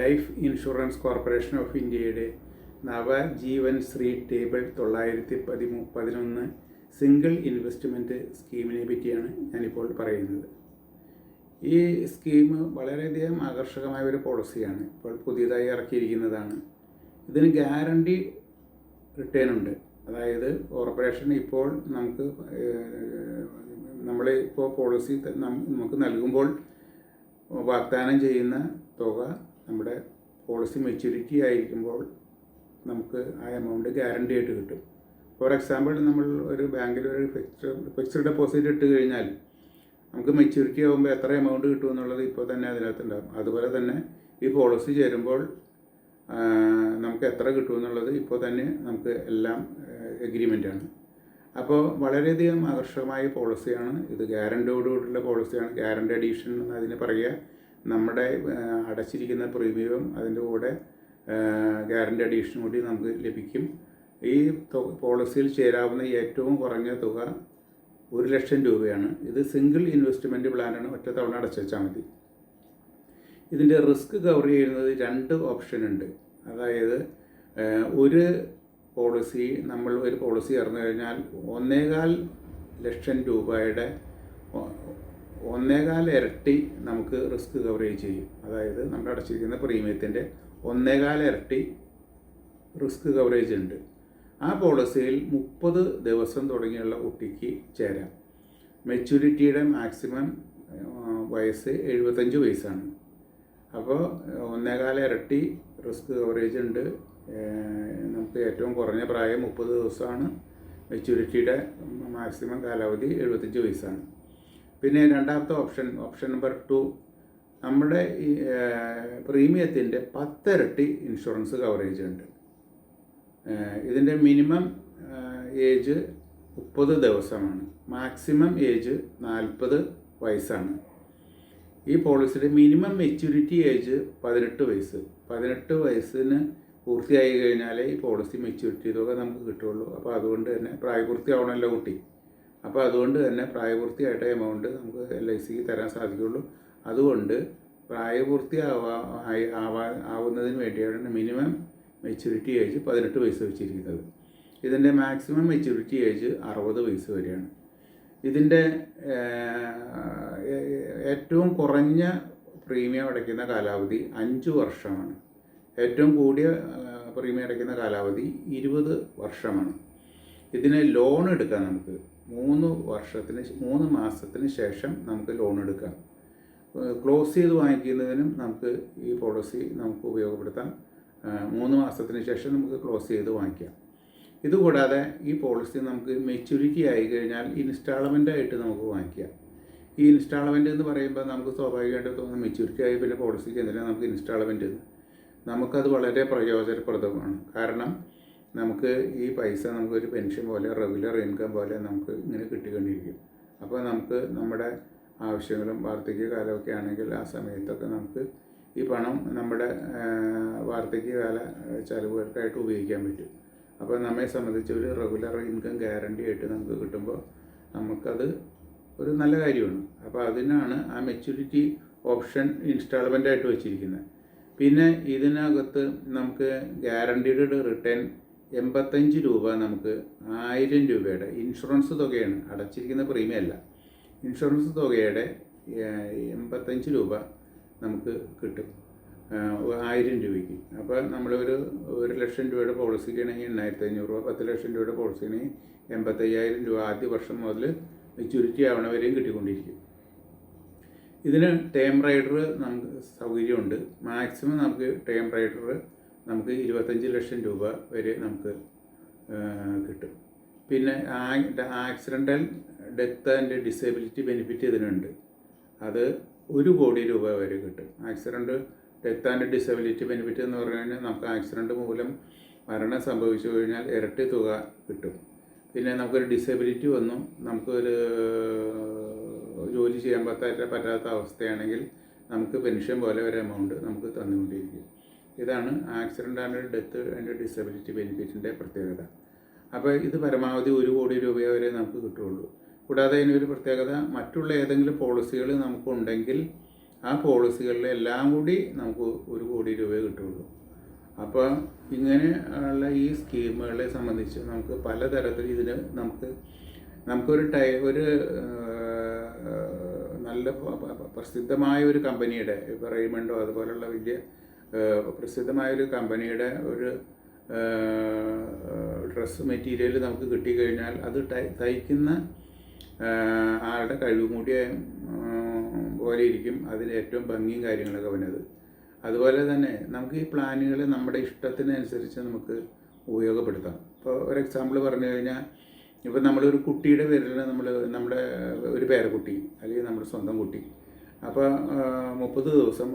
Life insurance corporation of ഇന്ത്യയുടെ Navjeevan Shree table 911 single investment സ്കീമിനെ പറ്റിയാണ് ഞാനിപ്പോൾ പറയുന്നത്. ഈ സ്കീം വളരെയധികം ആകർഷകമായ ഒരു പോളിസിയാണ്. ഇപ്പോൾ പുതിയതായി ഇറക്കിയിരിക്കുന്നതാണ്. ഇതിന് ഗ്യാരണ്ടി റിട്ടേൺ ഉണ്ട്. അതായത് കോർപ്പറേഷൻ ഇപ്പോൾ നമ്മളിപ്പോൾ പോളിസി നമുക്ക് നൽകുമ്പോൾ വാഗ്ദാനം ചെയ്യുന്ന തുക നമ്മുടെ പോളിസി മെച്യൂരിറ്റി ആയിരിക്കുമ്പോൾ നമുക്ക് ആ എമൗണ്ട് ഗ്യാരണ്ടി ആയിട്ട് കിട്ടും. ഫോർ എക്സാമ്പിൾ, നമ്മൾ ഒരു ബാങ്കിൽ ഒരു ഫിക്സ്ഡ് ഡെപ്പോസിറ്റ് ഇട്ട് കഴിഞ്ഞാൽ നമുക്ക് മെച്യൂരിറ്റി ആകുമ്പോൾ എത്ര എമൗണ്ട് കിട്ടുമെന്നുള്ളത് ഇപ്പോൾ തന്നെ അതിനകത്തുണ്ടാകും. അതുപോലെ തന്നെ ഈ പോളിസി ചേരുമ്പോൾ നമുക്ക് എത്ര കിട്ടുമെന്നുള്ളത് ഇപ്പോൾ തന്നെ നമുക്ക് എല്ലാം എഗ്രിമെൻ്റാണ്. അപ്പോൾ വളരെയധികം ആകർഷകമായ പോളിസിയാണ് ഇത്. ഗ്യാരണ്ടിയോടുകൂടിയുള്ള പോളിസിയാണ്. ഗ്യാരണ്ടി അഡീഷൻ എന്ന് അതിന് പറയുക. നമ്മുടെ അടച്ചിരിക്കുന്ന പ്രീമിയവും അതിൻ്റെ കൂടെ ഗ്യാരണ്ടി അഡീഷനും കൂടി നമുക്ക് ലഭിക്കും. ഈ പോളിസിയിൽ ചേരാവുന്ന ഏറ്റവും കുറഞ്ഞ തുക 1,00,000 രൂപയാണ്. ഇത് സിംഗിൾ ഇൻവെസ്റ്റ്മെൻറ്റ് പ്ലാനാണ്. ഒറ്റ തവണ അടച്ചാൽ മതി. ഇതിൻ്റെ റിസ്ക് കവർ ചെയ്യുന്നത് 2 ഓപ്ഷൻ ഉണ്ട്. അതായത് നമ്മൾ ഒരു പോളിസി ഇറന്നു കഴിഞ്ഞാൽ 1,400,000 രൂപയുടെ 1,4 ഇരട്ടി നമുക്ക് റിസ്ക് കവറേജ് ചെയ്യും. അതായത് നമ്മൾ അടച്ചിരിക്കുന്ന പ്രീമിയത്തിൻ്റെ 1,4 ഇരട്ടി റിസ്ക് കവറേജ് ഉണ്ട്. ആ പോളിസിയിൽ 30 ദിവസം തുടങ്ങിയുള്ള കുട്ടിക്ക് ചേരാം. മെച്യൂരിറ്റിയുടെ മാക്സിമം വയസ്സ് 75 വയസ്സാണ്. അപ്പോൾ 1,4 ഇരട്ടി റിസ്ക് കവറേജ് ഉണ്ട്. നമുക്ക് ഏറ്റവും കുറഞ്ഞ പ്രായം 30 ദിവസമാണ്. മെച്യൂരിറ്റിയുടെ മാക്സിമം കാലാവധി 75 വയസ്സാണ്. പിന്നെ രണ്ടാമത്തെ ഓപ്ഷൻ നമ്പർ 2, നമ്മുടെ ഈ പ്രീമിയത്തിൻ്റെ 10 ഇരട്ടി ഇൻഷുറൻസ് കവറേജ് ഉണ്ട്. ഇതിൻ്റെ മിനിമം ഏജ് 30 ദിവസമാണ്. മാക്സിമം ഏജ് 40 വയസ്സാണ്. ഈ പോളിസിയുടെ മിനിമം മെച്യൂരിറ്റി ഏജ് 18 വയസ്സ്. 18 വയസ്സിന് പൂർത്തിയായി കഴിഞ്ഞാലേ ഈ പോളിസി മെച്യൂരിറ്റി തുക നമുക്ക് കിട്ടുള്ളൂ. അപ്പോൾ അതുകൊണ്ട് തന്നെ പ്രായപൂർത്തിയാവണമല്ലോ കുട്ടി. അപ്പോൾ അതുകൊണ്ട് തന്നെ പ്രായപൂർത്തിയായിട്ട് എമൗണ്ട് നമുക്ക് LICക്ക് തരാൻ സാധിക്കുള്ളൂ. അതുകൊണ്ട് ആവുന്നതിന് വേണ്ടിയാണ് മിനിമം മെച്യൂരിറ്റി ഏജ് 18 വയസ്സ് വെച്ചിരിക്കുന്നത്. ഇതിൻ്റെ മാക്സിമം മെച്യൂരിറ്റി ഏജ് 60 വയസ്സ് വരെയാണ്. ഇതിൻ്റെ ഏറ്റവും കുറഞ്ഞ പ്രീമിയം അടയ്ക്കുന്ന കാലാവധി 5 വർഷമാണ്. ഏറ്റവും കൂടിയ പ്രീമിയം അടയ്ക്കുന്ന കാലാവധി 20 വർഷമാണ്. ഇതിന് ലോൺ എടുക്കാം. നമുക്ക് 3 മാസത്തിന് ശേഷം നമുക്ക് ലോൺ എടുക്കാം. ക്ലോസ് ചെയ്ത് വാങ്ങിക്കുന്നതിനും നമുക്ക് ഈ പോളിസി നമുക്ക് ഉപയോഗപ്പെടുത്താം. 3 മാസത്തിന് ശേഷം നമുക്ക് ക്ലോസ് ചെയ്ത് വാങ്ങിക്കാം. ഇതുകൂടാതെ ഈ പോളിസി നമുക്ക് മെച്യൂരിറ്റി ആയി കഴിഞ്ഞാൽ ഇൻസ്റ്റാൾമെൻ്റായിട്ട് നമുക്ക് വാങ്ങിക്കാം. ഈ ഇൻസ്റ്റാൾമെൻ്റ് എന്ന് പറയുമ്പോൾ നമുക്ക് സ്വാഭാവികമായിട്ട് തോന്നുന്നു മെച്യൂരിറ്റി ആയി പിന്നെ പോളിസിക്ക് എന്തിനാണ് നമുക്ക് ഇൻസ്റ്റാൾമെൻറ്റ്. നമുക്കത് വളരെ പ്രയോജനപ്രദമാണ്. കാരണം നമുക്ക് ഈ പൈസ നമുക്കൊരു പെൻഷൻ പോലെ റെഗുലർ ഇൻകം പോലെ നമുക്ക് ഇങ്ങനെ കിട്ടിക്കൊണ്ടിരിക്കും. അപ്പോൾ നമുക്ക് നമ്മുടെ ആവശ്യങ്ങളും വാർദ്ധക്യകാലമൊക്കെ ആണെങ്കിൽ ആ സമയത്തൊക്കെ നമുക്ക് ഈ പണം നമ്മുടെ വാർദ്ധക്യകാല ചെലവുകൾക്കായിട്ട് ഉപയോഗിക്കാൻ പറ്റും. അപ്പോൾ നമ്മെ സംബന്ധിച്ച് ഒരു റെഗുലർ ഇൻകം ഗ്യാരണ്ടി ആയിട്ട് നമുക്ക് കിട്ടുമ്പോൾ നമുക്കത് ഒരു നല്ല കാര്യമാണ്. അപ്പോൾ അതിനാണ് ആ മെച്യൂരിറ്റി ഓപ്ഷൻ ഇൻസ്റ്റാൾമെൻ്റായിട്ട് വെച്ചിരിക്കുന്നത്. പിന്നെ ഇതിനകത്ത് നമുക്ക് ഗ്യാരണ്ടീഡ് റിട്ടേൺ 85 രൂപ നമുക്ക് 1000 രൂപയുടെ ഇൻഷുറൻസ് തുകയാണ്. അടച്ചിരിക്കുന്ന പ്രീമിയം അല്ല. ഇൻഷുറൻസ് തുകയുടെ 85 രൂപ നമുക്ക് കിട്ടും 1000 രൂപയ്ക്ക്. അപ്പോൾ നമ്മളൊരു 1,00,000 രൂപയുടെ പോളിസിക്കാണെങ്കിൽ 8,500 രൂപ, 10,00,000 രൂപയുടെ പോളിസിയാണെങ്കിൽ 85,000 രൂപ ആദ്യ വർഷം മുതൽ മെച്യൂരിറ്റി ആവണവരെയും കിട്ടിക്കൊണ്ടിരിക്കും. ഇതിന് ടേം റൈഡർ നമുക്ക് സൗകര്യമുണ്ട്. മാക്സിമം നമുക്ക് ടേം റൈഡർ നമുക്ക് 25 ലക്ഷം രൂപ വരെ നമുക്ക് കിട്ടും. പിന്നെ accidental death and disability benefit ഇതിനുണ്ട്. അത് 1 കോടി രൂപ വരെ കിട്ടും. Accident death and disability benefit എന്ന് പറഞ്ഞു കഴിഞ്ഞാൽ നമുക്ക് ആക്സിഡൻറ്റ് മൂലം മരണം സംഭവിച്ചു കഴിഞ്ഞാൽ ഇരട്ടി തുക കിട്ടും. പിന്നെ നമുക്കൊരു ഡിസേബിലിറ്റി വന്നു, നമുക്കൊരു ജോലി ചെയ്യാൻ പറ്റാത്ത അവസ്ഥയാണെങ്കിൽ നമുക്ക് പെൻഷൻ പോലെ ഒരു എമൗണ്ട് നമുക്ക് തന്നുകൊണ്ടിരിക്കും. ഇതാണ് accident and death and disability ബെനിഫിറ്റിൻ്റെ പ്രത്യേകത. അപ്പോൾ ഇത് പരമാവധി 1 കോടി രൂപ വരെ നമുക്ക് കിട്ടുകയുള്ളൂ. കൂടാതെ ഇതിനൊരു പ്രത്യേകത, മറ്റുള്ള ഏതെങ്കിലും പോളിസികൾ നമുക്കുണ്ടെങ്കിൽ ആ പോളിസികളിൽ എല്ലാം കൂടി നമുക്ക് 1 കോടി രൂപയെ കിട്ടുള്ളൂ. അപ്പോൾ ഇങ്ങനെ ഉള്ള ഈ സ്കീമുകളെ സംബന്ധിച്ച് നമുക്ക് പലതരത്തിൽ ഇതിന് നമുക്കൊരു നല്ല പ്രസിദ്ധമായ ഒരു കമ്പനിയുടെ, ഇപ്പോൾ റെയ്മണ്ടോ അതുപോലുള്ള വലിയ പ്രസിദ്ധമായൊരു കമ്പനിയുടെ ഒരു ഡ്രസ്സ് മെറ്റീരിയൽ നമുക്ക് കിട്ടിക്കഴിഞ്ഞാൽ അത് തയ്ക്കുന്ന ആളുടെ കഴിവ് കൂടിയ പോലെ ഇരിക്കും അതിന് ഏറ്റവും ഭംഗിയും കാര്യങ്ങളൊക്കെ വന്നത്. അതുപോലെ തന്നെ നമുക്ക് ഈ പ്ലാനുകൾ നമ്മുടെ ഇഷ്ടത്തിനനുസരിച്ച് നമുക്ക് ഉപയോഗപ്പെടുത്താം. ഇപ്പോൾ ഒരു എക്സാമ്പിൾ പറഞ്ഞു കഴിഞ്ഞാൽ, ഇപ്പോൾ നമ്മളൊരു കുട്ടിയുടെ പേരിൽ നമ്മുടെ ഒരു പേരക്കുട്ടി അല്ലെങ്കിൽ നമ്മുടെ സ്വന്തം കുട്ടി, അപ്പോൾ 30 ദിവസം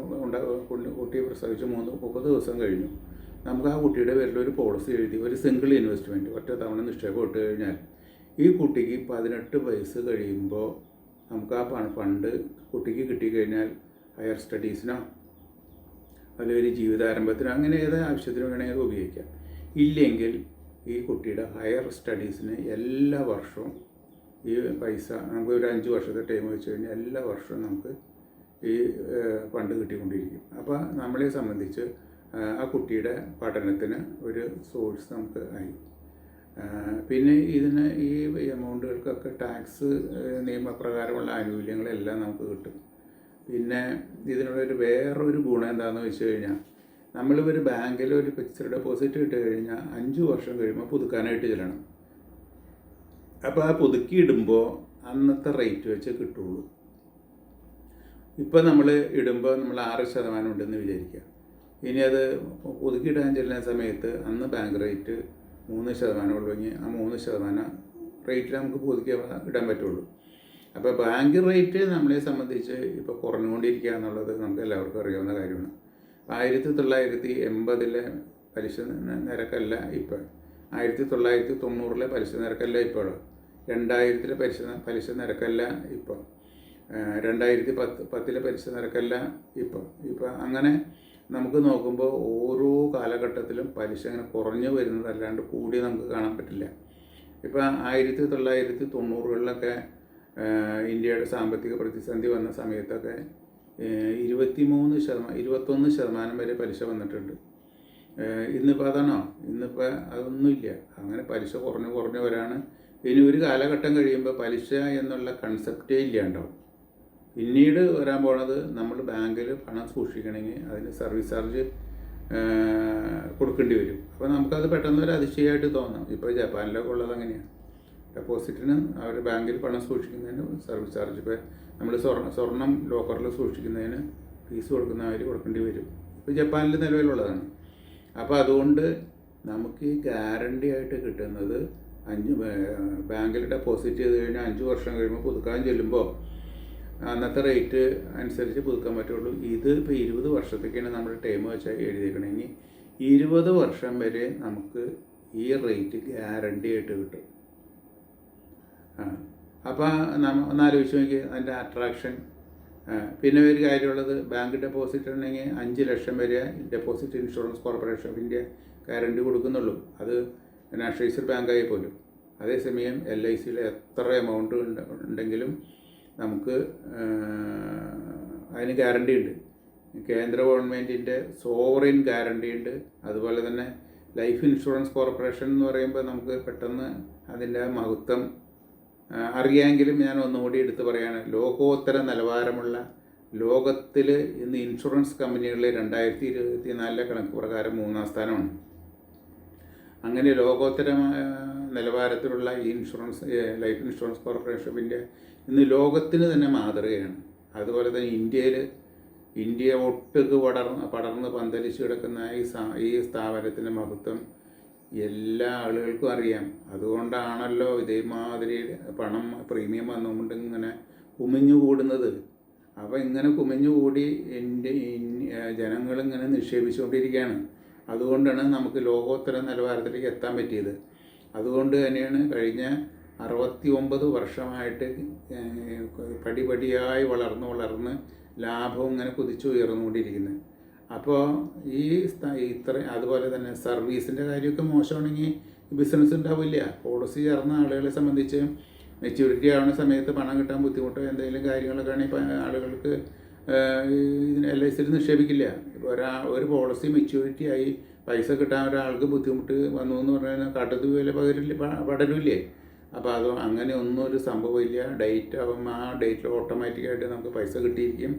കുട്ടിയെ പ്രസവിച്ച് 30 ദിവസം കഴിഞ്ഞു. നമുക്ക് ആ കുട്ടിയുടെ പേരിൽ ഒരു പോളിസി എഴുതി ഒരു സിംഗിൾ ഇൻവെസ്റ്റ്മെൻറ്റ് ഒറ്റ തവണ നിക്ഷേപം ഇട്ട് കഴിഞ്ഞാൽ ഈ കുട്ടിക്ക് 18 വയസ്സ് കഴിയുമ്പോൾ നമുക്ക് ആ ഫണ്ട് കുട്ടിക്ക് കിട്ടിക്കഴിഞ്ഞാൽ ഹയർ സ്റ്റഡീസിനോ അല്ലെങ്കിൽ ജീവിതാരംഭത്തിനോ അങ്ങനെ ഏത് ആവശ്യത്തിന് വേണമെങ്കിൽ ഉപയോഗിക്കാം. ഇല്ലെങ്കിൽ ഈ കുട്ടിയുടെ ഹയർ സ്റ്റഡീസിന് എല്ലാ വർഷവും ഈ പൈസ നമുക്ക് ഒരു 5 വർഷത്തെ ടൈം വെച്ച് കഴിഞ്ഞാൽ എല്ലാ വർഷവും നമുക്ക് ഈ ഫണ്ട് കിട്ടിക്കൊണ്ടിരിക്കും. അപ്പോൾ നമ്മളെ സംബന്ധിച്ച് ആ കുട്ടിയുടെ പഠനത്തിന് ഒരു സോഴ്സ് നമുക്ക് ആയി. പിന്നെ ഇതിന് ഈ എമൗണ്ടുകൾക്കൊക്കെ ടാക്സ് നിയമപ്രകാരമുള്ള ആനുകൂല്യങ്ങളെല്ലാം നമുക്ക് കിട്ടും. പിന്നെ ഇതിനുള്ളൊരു വേറൊരു ഗുണം എന്താണെന്ന് വെച്ച് കഴിഞ്ഞാൽ, നമ്മളിപ്പോൾ ബാങ്കിൽ ഒരു ഫിക്സഡ് ഡെപ്പോസിറ്റ് ഇട്ട് കഴിഞ്ഞാൽ 5 വർഷം കഴിയുമ്പോൾ പുതുക്കാനായിട്ട് ചെല്ലണം. അപ്പോൾ ആ പുതുക്കി ഇടുമ്പോൾ അന്നത്തെ റേറ്റ് വെച്ച് കിട്ടുള്ളൂ. ഇപ്പോൾ നമ്മൾ ഇടുമ്പോൾ നമ്മൾ 6% ഉണ്ടെന്ന് വിചാരിക്കുക. ഇനി അത് പുതുക്കിയിടാൻ ചെല്ലുന്ന സമയത്ത് അന്ന് ബാങ്ക് റേറ്റ് 3% ഉള്ളെങ്കിൽ ആ 3% റേറ്റിൽ നമുക്ക് പുതുക്കി ഇടാൻ പറ്റുള്ളൂ. അപ്പോൾ ബാങ്ക് റേറ്റ് നമ്മളെ സംബന്ധിച്ച് ഇപ്പോൾ കുറഞ്ഞുകൊണ്ടിരിക്കുക എന്നുള്ളത് നമുക്ക് എല്ലാവർക്കും അറിയാവുന്ന കാര്യമാണ്. 1980 പലിശ നിരക്കല്ല ഇപ്പോൾ, 1990 പലിശ നിരക്കല്ല ഇപ്പോൾ, 2000 പലിശ നിരക്കല്ല ഇപ്പോൾ, 2010 പലിശ നിരക്കല്ല ഇപ്പോൾ അങ്ങനെ നമുക്ക് നോക്കുമ്പോൾ ഓരോ കാലഘട്ടത്തിലും പലിശ അങ്ങനെ കുറഞ്ഞു വരുന്നതല്ലാണ്ട് കൂടി നമുക്ക് കാണാൻ പറ്റില്ല. ഇപ്പോൾ 1990 ഇന്ത്യയുടെ സാമ്പത്തിക പ്രതിസന്ധി വന്ന സമയത്തൊക്കെ 21% വരെ പലിശ വന്നിട്ടുണ്ട്. ഇന്നിപ്പോൾ അതാണോ? ഇന്നിപ്പോൾ അതൊന്നുമില്ല. അങ്ങനെ പലിശ കുറഞ്ഞു വരാണ്. ഇനി ഒരു കാലഘട്ടം കഴിയുമ്പോൾ പലിശ എന്നുള്ള കൺസെപ്റ്റേ ഇല്ലാണ്ടാവും. പിന്നീട് വരാൻ പോണത് നമ്മൾ ബാങ്കിൽ പണം സൂക്ഷിക്കണമെങ്കിൽ അതിന് സർവീസ് ചാർജ് കൊടുക്കേണ്ടി വരും. അപ്പോൾ നമുക്കത് പെട്ടെന്ന് ഒരു അതിശയമായിട്ട് തോന്നാം. ഇപ്പോൾ ജപ്പാനിലൊക്കെ ഉള്ളത് അങ്ങനെയാണ്. ഡെപ്പോസിറ്റിന് അവർ ബാങ്കിൽ പണം സൂക്ഷിക്കുന്നതിന് സർവീസ് ചാർജ്, ഇപ്പോൾ നമ്മൾ സ്വർണം ലോക്കറിൽ സൂക്ഷിക്കുന്നതിന് ഫീസ് കൊടുക്കേണ്ടി വരും. ഇപ്പോൾ ജപ്പാനിൽ നിലവിലുള്ളതാണ്. അപ്പോൾ അതുകൊണ്ട് നമുക്ക് ഈ ഗ്യാരണ്ടി ആയിട്ട് കിട്ടുന്നത് ബാങ്കിൽ ഡെപ്പോസിറ്റ് ചെയ്ത് കഴിഞ്ഞാൽ 5 വർഷം കഴിയുമ്പോൾ പുതുക്കാൻ ചെല്ലുമ്പോൾ അന്നത്തെ റേറ്റ് അനുസരിച്ച് പുതുക്കാൻ പറ്റുള്ളൂ. ഇത് ഇപ്പോൾ 20 വർഷത്തേക്കാണ് നമ്മൾ ടൈം വെച്ചാൽ എഴുതിയിരിക്കണമെങ്കിൽ 20 വർഷം വരെ നമുക്ക് ഈ റേറ്റ് ഗ്യാരണ്ടി ആയിട്ട് കിട്ടും. അപ്പോൾ ഒന്ന് ആലോചിച്ച് നോക്കി അതിൻ്റെ അട്രാക്ഷൻ. പിന്നെ ഒരു കാര്യമുള്ളത്, ബാങ്ക് ഡെപ്പോസിറ്റ് ഉണ്ടെങ്കിൽ 5 ലക്ഷം വരെ deposit insurance corporation of India guarantee കൊടുക്കുന്നുള്ളൂ. അത് നാഷണലൈസ്ഡ് ബാങ്കായി പോലും. അതേസമയം LICയിൽ എത്ര എമൗണ്ട് ഉണ്ടെങ്കിലും നമുക്ക് അതിന് ഗ്യാരണ്ടി ഉണ്ട്. കേന്ദ്ര ഗവൺമെൻറ്റിൻ്റെ സോവറിൻ ഗ്യാരണ്ടി ഉണ്ട്. അതുപോലെ തന്നെ ലൈഫ് ഇൻഷുറൻസ് കോർപ്പറേഷൻ എന്ന് പറയുമ്പോൾ നമുക്ക് പെട്ടെന്ന് അതിൻ്റെ മഹത്വം അറിയാമെങ്കിലും ഞാൻ ഒന്നുകൂടി എടുത്ത് പറയുകയാണ്. ലോകോത്തര നിലവാരമുള്ള ലോകത്തിൽ ഇന്ന് ഇൻഷുറൻസ് കമ്പനികളിൽ 2024 കണക്ക് പ്രകാരം 3-ാം സ്ഥാനമാണ്. അങ്ങനെ ലോകോത്തര നിലവാരത്തിലുള്ള ഈ life insurance corporation of India ഇന്ന് ലോകത്തിന് തന്നെ മാതൃകയാണ്. അതുപോലെ തന്നെ ഇന്ത്യ ഒട്ടുക്ക് പടർന്ന് പന്തലിച്ച് കിടക്കുന്ന ഈ സ്ഥാപനത്തിൻ്റെ മഹത്വം എല്ലാ ആളുകൾക്കും അറിയാം. അതുകൊണ്ടാണല്ലോ ഇതേമാതിരി പണം പ്രീമിയം വന്നുകൊണ്ട് ഇങ്ങനെ കുമിഞ്ഞുകൂടുന്നത്. അപ്പോൾ ഇങ്ങനെ കുമിഞ്ഞുകൂടി ജനങ്ങളിങ്ങനെ നിക്ഷേപിച്ചുകൊണ്ടിരിക്കുകയാണ്. അതുകൊണ്ടാണ് നമുക്ക് ലോകോത്തര നിലവാരത്തിലേക്ക് എത്താൻ പറ്റിയത്. അതുകൊണ്ട് തന്നെയാണ് കഴിഞ്ഞ 69 വർഷമായിട്ട് പടിപടിയായി വളർന്ന് ലാഭവും ഇങ്ങനെ കുതിച്ചുയർന്നുകൊണ്ടിരിക്കുന്നത്. അപ്പോൾ അതുപോലെ തന്നെ സർവീസിൻ്റെ കാര്യമൊക്കെ മോശമാണെങ്കിൽ ബിസിനസ് ഉണ്ടാവില്ല. പോളിസി ചേർന്ന ആളുകളെ സംബന്ധിച്ച് മെച്യൂരിറ്റി ആവുന്ന സമയത്ത് പണം കിട്ടാൻ ബുദ്ധിമുട്ടോ എന്തെങ്കിലും കാര്യങ്ങളൊക്കെ ആണെങ്കിൽ ആളുകൾക്ക് ഇതിന് LICയിൽ നിക്ഷേപിക്കില്ല. ഇപ്പോൾ ഒരു പോളിസി മെച്യൂരിറ്റി ആയി പൈസ കിട്ടാൻ ഒരാൾക്ക് ബുദ്ധിമുട്ട് വന്നു എന്ന് പറഞ്ഞാൽ കാട്ടത്ത് വില പടരില്ലേ. അപ്പോൾ അത് അങ്ങനെ ഒന്നും ഒരു സംഭവമില്ല. ഡേറ്റ് ആകുമ്പോൾ ആ ഡേറ്റിൽ ഓട്ടോമാറ്റിക്കായിട്ട് നമുക്ക് പൈസ കിട്ടിയിരിക്കും.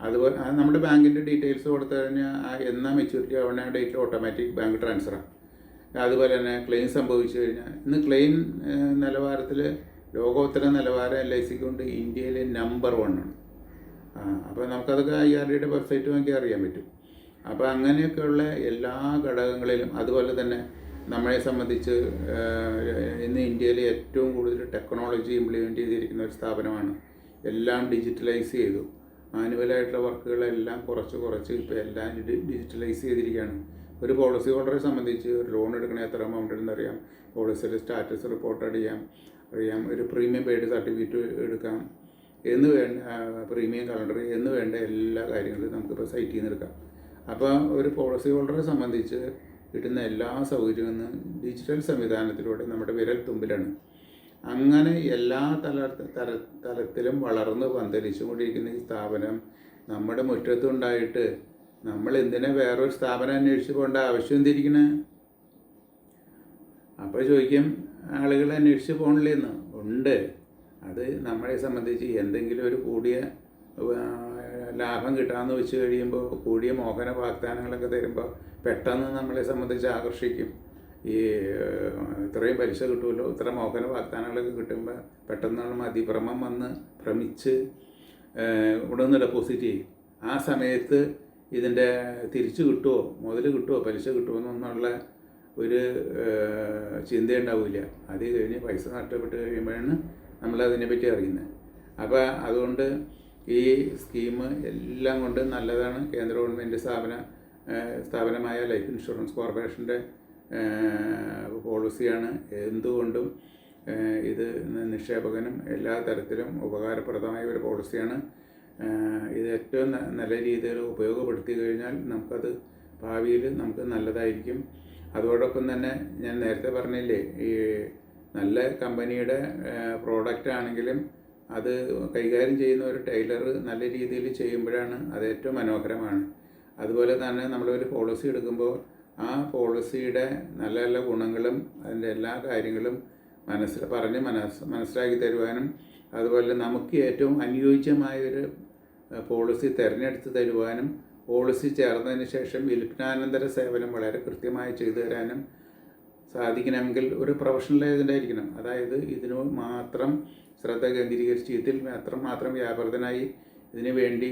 അതുപോലെ നമ്മുടെ ബാങ്കിൻ്റെ ഡീറ്റെയിൽസ് കൊടുത്തു കഴിഞ്ഞാൽ എന്നാ മെച്യൂരിറ്റി ആവണ ആ ഡേറ്റിൽ ഓട്ടോമാറ്റിക് ബാങ്ക് ട്രാൻസ്ഫറാണ്. അതുപോലെ തന്നെ ക്ലെയിം സംഭവിച്ചു കഴിഞ്ഞാൽ ഇന്ന് ക്ലെയിം നിലവാരത്തിൽ ലോകോത്തര നിലവാരം LICക്ക് കൊണ്ട് ഇന്ത്യയിലെ നമ്പർ 1 ആണ്. അപ്പോൾ നമുക്കതൊക്കെ IRDയുടെ വെബ്സൈറ്റ് നോക്കി അറിയാൻ പറ്റും. അപ്പോൾ അങ്ങനെയൊക്കെയുള്ള എല്ലാ ഘടകങ്ങളിലും അതുപോലെ തന്നെ നമ്മളെ സംബന്ധിച്ച് ഇന്ന് ഇന്ത്യയിൽ ഏറ്റവും കൂടുതൽ ടെക്നോളജി ഇംപ്ലിമെൻറ്റ് ചെയ്തിരിക്കുന്ന ഒരു സ്ഥാപനമാണ്. എല്ലാം ഡിജിറ്റലൈസ് ചെയ്തു. മാനുവലായിട്ടുള്ള വർക്കുകളെല്ലാം കുറച്ച് ഇപ്പോൾ എല്ലാം ഡിജിറ്റലൈസ് ചെയ്തിരിക്കുകയാണ്. ഒരു പോളിസി ഹോൾഡറെ സംബന്ധിച്ച് ഒരു ലോൺ എടുക്കണ എത്ര എമൗണ്ട് ഉണ്ടെന്നറിയാം, പോളിസിയുടെ സ്റ്റാറ്റസ് റിപ്പോർട്ട് അറിയാം, ഒരു പ്രീമിയം പെയ്ഡ് സർട്ടിഫിക്കറ്റ് എടുക്കാം എന്ന് വേണ്ട, പ്രീമിയം കലണ്ടർ എന്ന് വേണ്ട എല്ലാ കാര്യങ്ങളും നമുക്കിപ്പോൾ സൈറ്റിൽ നിന്ന് എടുക്കാം. അപ്പോൾ ഒരു പോളിസി ഹോൾഡറെ സംബന്ധിച്ച് കിട്ടുന്ന എല്ലാ സൗകര്യവും ഡിജിറ്റൽ സംവിധാനത്തിലൂടെ നമ്മുടെ വിരൽ തുമ്പിലാണ്. അങ്ങനെ എല്ലാ തലത്തിലും വളർന്ന് പന്തലിച്ചുകൊണ്ടിരിക്കുന്ന ഈ സ്ഥാപനം നമ്മുടെ മുറ്റത്തുണ്ടായിട്ട് നമ്മൾ എന്തിനാ വേറൊരു സ്ഥാപനം അന്വേഷിച്ച് പോകേണ്ട ആവശ്യം എന്തിരിക്കണേ? അപ്പോൾ ചോദിക്കും ആളുകൾ അന്വേഷിച്ച് പോകണില്ലെന്ന്. ഉണ്ട്. അത് നമ്മളെ സംബന്ധിച്ച് എന്തെങ്കിലും ഒരു കൂടിയ ലാഭം കിട്ടാമെന്ന് വെച്ച് കഴിയുമ്പോൾ കൂടിയ മോഹന വാഗ്ദാനങ്ങളൊക്കെ തരുമ്പോൾ പെട്ടെന്ന് നമ്മളെ സംബന്ധിച്ച് ആകർഷിക്കും. ഈ ഇത്രയും പലിശ കിട്ടുമല്ലോ, ഇത്ര മോഹന വാഗ്ദാനങ്ങളൊക്കെ കിട്ടുമ്പോൾ പെട്ടെന്ന് അതിഭ്രമം വന്ന് ഭ്രമിച്ച് ഇവിടെ നിന്ന് ഡെപ്പോസിറ്റ് ചെയ്യും. ആ സമയത്ത് ഇതിൻ്റെ തിരിച്ചു കിട്ടുമോ, മുതൽ കിട്ടുമോ, പലിശ കിട്ടുമോ എന്നുള്ള ഒരു ചിന്തയുണ്ടാവില്ല. അത് കഴിഞ്ഞ് പൈസ നഷ്ടപ്പെട്ട് കഴിയുമ്പോഴാണ് നമ്മളതിനെപ്പറ്റി അറിയുന്നത്. അപ്പോൾ അതുകൊണ്ട് ഈ സ്കീം എല്ലാം കൊണ്ട് നല്ലതാണ്. കേന്ദ്ര ഗവൺമെൻറ് സ്ഥാപനമായ ലൈഫ് ഇൻഷുറൻസ് കോർപ്പറേഷൻ്റെ പോളിസിയാണ്. എന്തുകൊണ്ടും ഇത് നിക്ഷേപകനും എല്ലാ തരത്തിലും ഉപകാരപ്രദമായ ഒരു പോളിസിയാണ്. ഇത് ഏറ്റവും നല്ല രീതിയിൽ ഉപയോഗപ്പെടുത്തി കഴിഞ്ഞാൽ നമുക്കത് ഭാവിയിൽ നമുക്ക് നല്ലതായിരിക്കും. അതോടൊപ്പം തന്നെ ഞാൻ നേരത്തെ പറഞ്ഞില്ലേ, ഈ നല്ല കമ്പനിയുടെ പ്രോഡക്റ്റ് ആണെങ്കിലും അത് കൈകാര്യം ചെയ്യുന്ന ഒരു ടൈലർ നല്ല രീതിയിൽ ചെയ്യുമ്പോഴാണ് അത് ഏറ്റവും മനോഹരമാണ്. അതുപോലെ തന്നെ നമ്മളൊരു പോളിസി എടുക്കുമ്പോൾ ആ പോളിസിയുടെ നല്ല നല്ല ഗുണങ്ങളും അതിൻ്റെ എല്ലാ കാര്യങ്ങളും മനസ്സിലാക്കി തരുവാനും അതുപോലെ നമുക്ക് ഏറ്റവും അനുയോജ്യമായൊരു പോളിസി തിരഞ്ഞെടുത്ത് തരുവാനും പോളിസി ചേർന്നതിന് ശേഷം വിൽപ്പനാനന്തര സേവനം വളരെ കൃത്യമായി ചെയ്തു തരാനും സാധിക്കണമെങ്കിൽ ഒരു പ്രൊഫഷണൽ ഏജൻ്റ് ആയിരിക്കണം. അതായത് ഇതിന് മാത്രം ശ്രദ്ധ കേന്ദ്രീകരിച്ച് ഇതിൽ മാത്രം വ്യാപൃതനായി ഇതിനു വേണ്ടി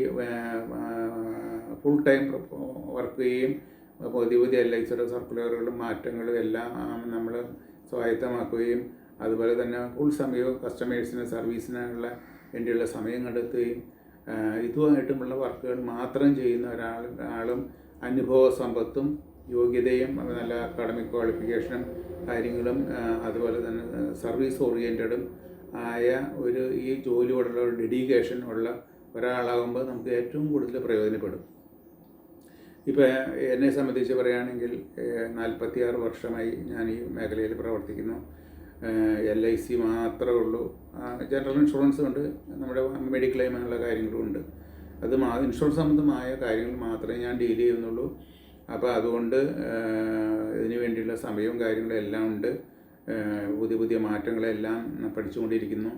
ഫുൾ ടൈം വർക്ക് ചെയ്യുകയും പുതിയ LICയുടെ സർക്കുലറുകളും മാറ്റങ്ങളും എല്ലാം നമ്മൾ സ്വായത്തമാക്കുകയും അതുപോലെ തന്നെ ഫുൾ സമയവും കസ്റ്റമേഴ്സിന് സർവീസിനുള്ള വേണ്ടിയുള്ള സമയം കണ്ടെത്തുകയും ഇതുമായിട്ടുമുള്ള വർക്കുകൾ മാത്രം ചെയ്യുന്ന ഒരാളും അനുഭവ സമ്പത്തും യോഗ്യതയും നല്ല അക്കാഡമിക് ക്വാളിഫിക്കേഷനും കാര്യങ്ങളും അതുപോലെ തന്നെ സർവീസ് ഓറിയൻറ്റഡും ആയ ഈ ജോലിയോടുള്ള ഒരു ഡെഡിക്കേഷൻ ഉള്ള ഒരാളാകുമ്പോൾ നമുക്ക് ഏറ്റവും കൂടുതൽ പ്രയോജനപ്പെടും. ഇപ്പോൾ എന്നെ സംബന്ധിച്ച് പറയുകയാണെങ്കിൽ 46 വർഷമായി ഞാൻ ഈ മേഖലയിൽ പ്രവർത്തിക്കുന്നു. LIC മാത്രമേ ഉള്ളൂ. ജനറൽ ഇൻഷുറൻസും ഉണ്ട്, നമ്മുടെ മെഡിക്ലെയിം അങ്ങനെയുള്ള കാര്യങ്ങളും ഉണ്ട്. അത് ഇൻഷുറൻസ് സംബന്ധമായ കാര്യങ്ങൾ മാത്രമേ ഞാൻ ഡീൽ ചെയ്യുന്നുള്ളൂ. അപ്പോൾ അതുകൊണ്ട് ഇതിനു വേണ്ടിയുള്ള സമയവും കാര്യങ്ങളും എല്ലാം ഉണ്ട്. പുതിയ മാറ്റങ്ങളെല്ലാം പഠിച്ചുകൊണ്ടിരിക്കുന്നു.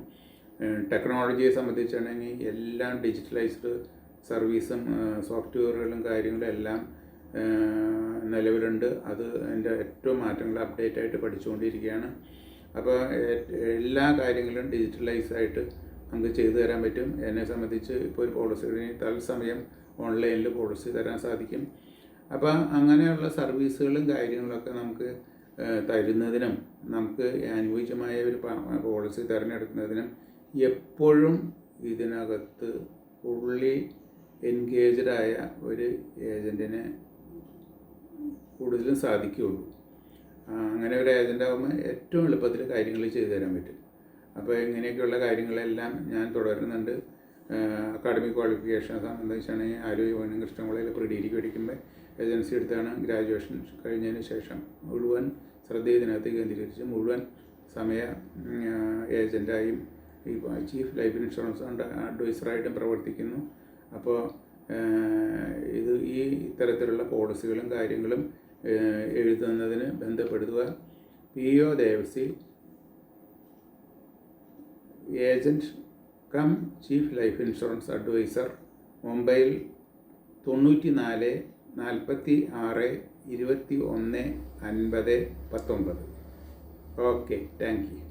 ടെക്നോളജിയെ സംബന്ധിച്ചാണെങ്കിൽ എല്ലാം ഡിജിറ്റലൈസ്ഡ് സർവീസും സോഫ്റ്റ്വെയറുകളും കാര്യങ്ങളും എല്ലാം നിലവിലുണ്ട്. അത് അതിൻ്റെ ഏറ്റവും മാറ്റങ്ങൾ അപ്ഡേറ്റ് ആയിട്ട് പഠിച്ചുകൊണ്ടിരിക്കുകയാണ്. അപ്പോൾ എല്ലാ കാര്യങ്ങളും ഡിജിറ്റലൈസായിട്ട് നമുക്ക് ചെയ്തു തരാൻ പറ്റും. എന്നെ സംബന്ധിച്ച് ഇപ്പോൾ ഒരു പോളിസി തത്സമയം ഓൺലൈനിൽ പോളിസി തരാൻ സാധിക്കും. അപ്പോൾ അങ്ങനെയുള്ള സർവീസുകളും കാര്യങ്ങളൊക്കെ നമുക്ക് തരുന്നതിനും നമുക്ക് അനുയോജ്യമായ ഒരു പോളിസി തിരഞ്ഞെടുക്കുന്നതിനും എപ്പോഴും ഇതിനകത്ത് ഫുള്ളി എൻഗേജ്ഡായ ഒരു ഏജൻറ്റിനെ കൂടുതലും സാധിക്കുകയുള്ളൂ. അങ്ങനെ ഒരു ഏജൻ്റാകുമ്പോൾ ഏറ്റവും എളുപ്പത്തിൽ കാര്യങ്ങൾ ചെയ്തു തരാൻ പറ്റും. അപ്പോൾ ഇങ്ങനെയൊക്കെയുള്ള കാര്യങ്ങളെല്ലാം ഞാൻ തുടരുന്നുണ്ട്. അക്കാഡമിക് ക്വാളിഫിക്കേഷൻ സംബന്ധിച്ചാണെങ്കിൽ ആരോഗ്യ കൃഷ്ണൻ കോളേജിൽ ഡിഗ്രിക്ക് പഠിക്കുമ്പോൾ ഏജൻസി എടുത്താണ്. ഗ്രാജുവേഷൻ കഴിഞ്ഞതിന് ശേഷം മുഴുവൻ ശ്രദ്ധ ഇതിനകത്ത് കേന്ദ്രീകരിച്ച് മുഴുവൻ സമയ ഏജൻ്റായും ഈ ചീഫ് ലൈഫ് ഇൻഷുറൻസ് അഡ്വൈസറായിട്ടും പ്രവർത്തിക്കുന്നു. അപ്പോൾ ഇത് ഈ ഇത്തരത്തിലുള്ള പോളിസികളും കാര്യങ്ങളും എഴുതുന്നതിന് ബന്ധപ്പെടുക PO Devassy, agent cum chief life insurance advisor, mobile 94 46 21 50 19. Okay, thank U.